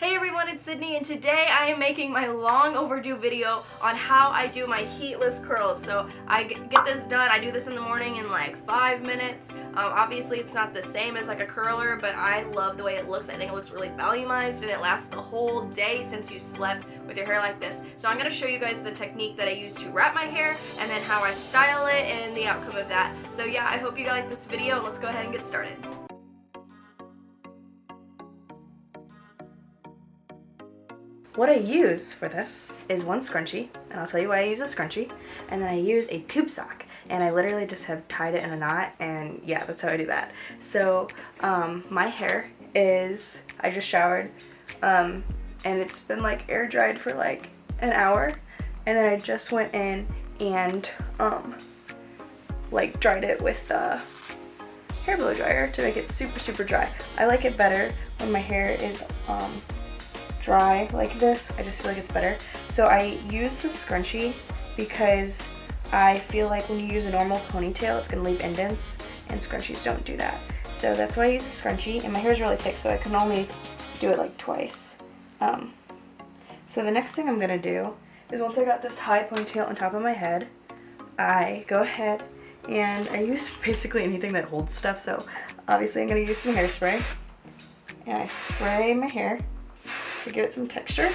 Hey everyone, it's Sydney, and today I am making my long overdue video on how I do my heatless curls. So I get this done. I do this in the morning in like 5 minutes. Obviously it's not the same as like a curler, but I love the way it looks. I think it looks really volumized and it lasts the whole day since you slept with your hair like this. So I'm going to show you guys the technique that I use to wrap my hair and then how I style it and the outcome of that. So yeah, I hope you like this video and let's go ahead and get started. What I use for this is one scrunchie, and I'll tell you why I use a scrunchie, and then I use a tube sock, and I literally just have tied it in a knot, and yeah, that's how I do that. So my hair is, I just showered, and it's been like air dried for like an hour, and then I just went in and like dried it with hair blow dryer to make it super dry. I like it better when my hair is dry like this. I just feel like it's better. So I use the scrunchie because I feel like when you use a normal ponytail, it's gonna leave indents, and scrunchies don't do that. So that's why I use a scrunchie, and my hair is really thick, so I can only do it like twice. So the next thing I'm gonna do is, once I got this high ponytail on top of my head, I go ahead and I use basically anything that holds stuff. So obviously I'm gonna use some hairspray, and I spray my hair to give it some texture.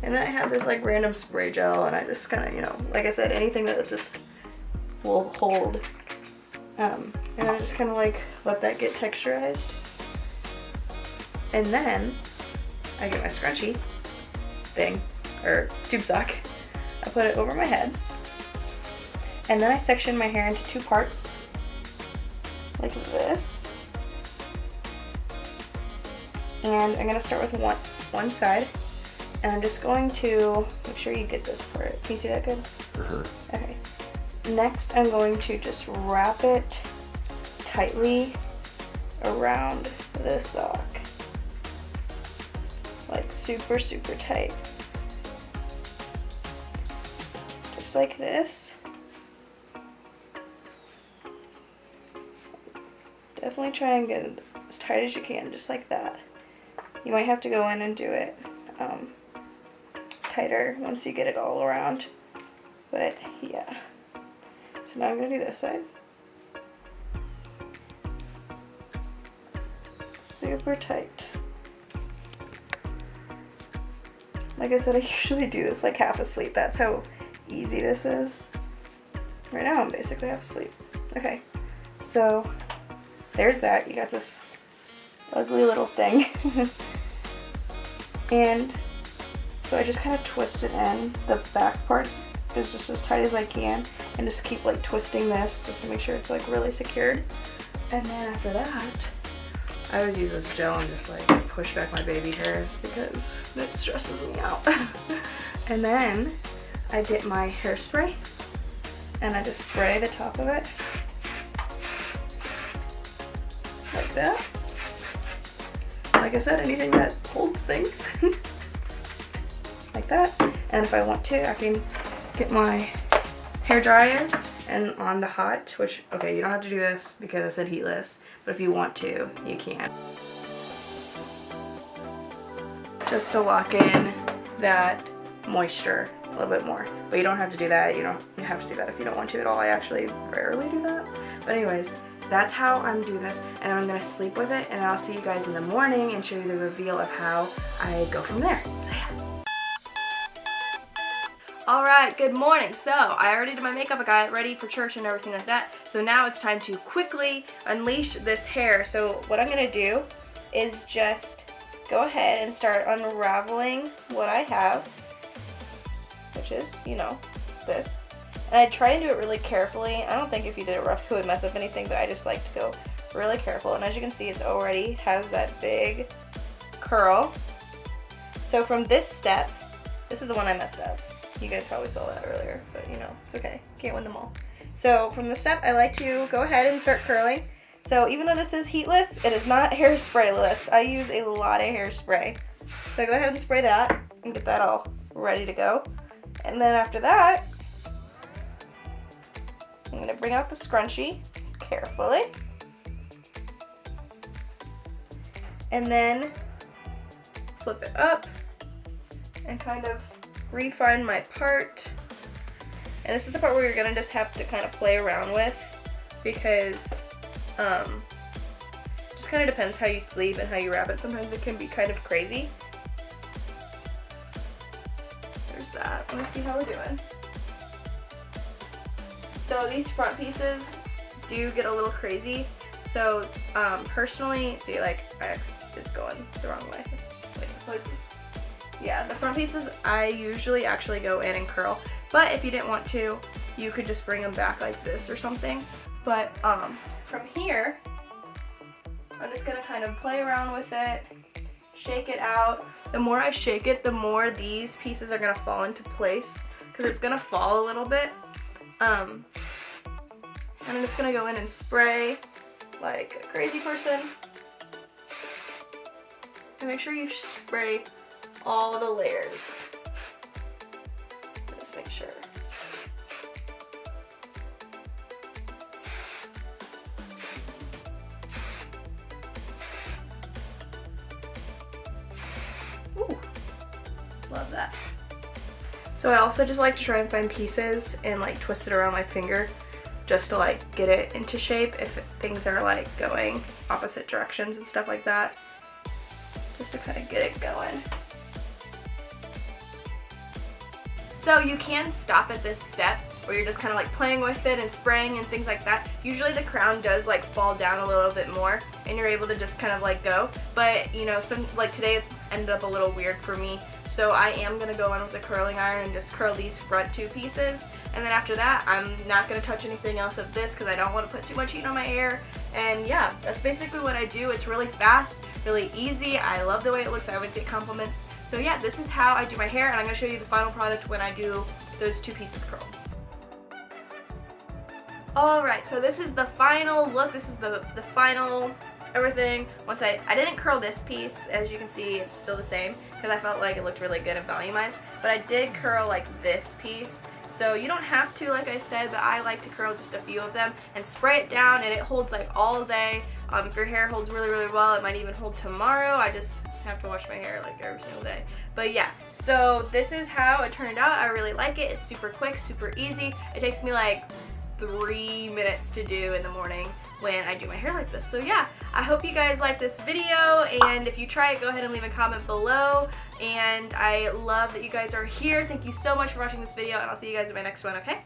And then I have this like random spray gel, and I just kind of, you know, like I said, anything that just will hold. And I just kind of like let that get texturized. And then I get my scrunchie thing, or tube sock. I put it over my head. And then I section my hair into two parts, like this. And I'm going to start with one side, and I'm just going to make sure you get this part. Can you see that good? Okay. Next, I'm going to just wrap it tightly around the sock. Like super tight. Just like this. Definitely try and get it as tight as you can, just like that. You might have to go in and do it tighter once you get it all around, but yeah. So now I'm going to do this side. Super tight. Like I said, I usually do this like half asleep. That's how easy this is. Right now I'm basically half asleep. Okay, so there's that. You got this ugly little thing. And so I just kind of twist it in. The back parts is just as tight as I can, and just keep like twisting this just to make sure it's like really secured. And then after that, I always use this gel and just like push back my baby hairs because it stresses me out. And then I get my hairspray and I just spray the top of it like that. Like I said, anything that holds things. Like that. And if I want to, I can get my hair dryer and on the hot, which, okay, you don't have to do this because I said heatless, but if you want to, you can. Just to lock in that moisture a little bit more. But you don't have to do that. You don't have to do that if you don't want to at all. I actually rarely do that. But anyways, that's how I'm doing this, and then I'm going to sleep with it, and I'll see you guys in the morning and show you the reveal of how I go from there. So yeah. Alright, good morning. So I already did my makeup, I got it ready for church and everything like that. So now it's time to quickly unleash this hair. So what I'm going to do is just go ahead and start unraveling what I have, which is, you know, this. And I try and do it really carefully. I don't think if you did it rough it would mess up anything, but I just like to go really careful. And as you can see, it's already has that big curl. So from this step, this is the one I messed up. You guys probably saw that earlier, but you know, it's okay. Can't win them all. So from this step, I like to go ahead and start curling. So even though this is heatless, it is not hairsprayless. I use a lot of hairspray. So go ahead and spray that and get that all ready to go. And then after that, I'm going to bring out the scrunchie carefully. And then flip it up and kind of refine my part. And this is the part where you're gonna just have to kind of play around with, because just kind of depends how you sleep and how you wrap it. Sometimes it can be kind of crazy. There's that. Let me see how we're doing. So these front pieces do get a little crazy. So personally, see, like it's going the wrong way. Wait, let's see. Yeah, the front pieces I usually actually go in and curl, but if you didn't want to, you could just bring them back like this or something. But from here, I'm just gonna kind of play around with it, shake it out. The more I shake it, the more these pieces are gonna fall into place, because it's gonna fall a little bit. And I'm just gonna go in and spray like a crazy person. And make sure you spray all the layers. Just make sure. Ooh, love that. So I also just like to try and find pieces and like twist it around my finger just to like get it into shape if things are like going opposite directions and stuff like that. Just to kind of get it going. So you can stop at this step where you're just kind of like playing with it and spraying and things like that. Usually the crown does like fall down a little bit more and you're able to just kind of like go. But you know, some like today it's ended up a little weird for me. So I am going to go in with the curling iron and just curl these front two pieces. And then after that, I'm not going to touch anything else of this because I don't want to put too much heat on my hair. And yeah, that's basically what I do. It's really fast, really easy. I love the way it looks. I always get compliments. So yeah, this is how I do my hair, and I'm going to show you the final product when I do those two pieces curled. Alright, so this is the final look. This is the final everything. Once I didn't curl this piece, as you can see it's still the same because I felt like it looked really good and volumized, but I did curl like this piece. So you don't have to, like I said, but I like to curl just a few of them and spray it down, and it holds like all day. If your hair holds really, really well, it might even hold tomorrow. I just have to wash my hair like every single day. But yeah, so this is how it turned out. I really like it. It's super quick, super easy. It takes me like 3 minutes to do in the morning when I do my hair like this. So yeah, I hope you guys like this video, and if you try it, go ahead and leave a comment below. And I love that you guys are here. Thank you so much for watching this video, and I'll see you guys in my next one, okay?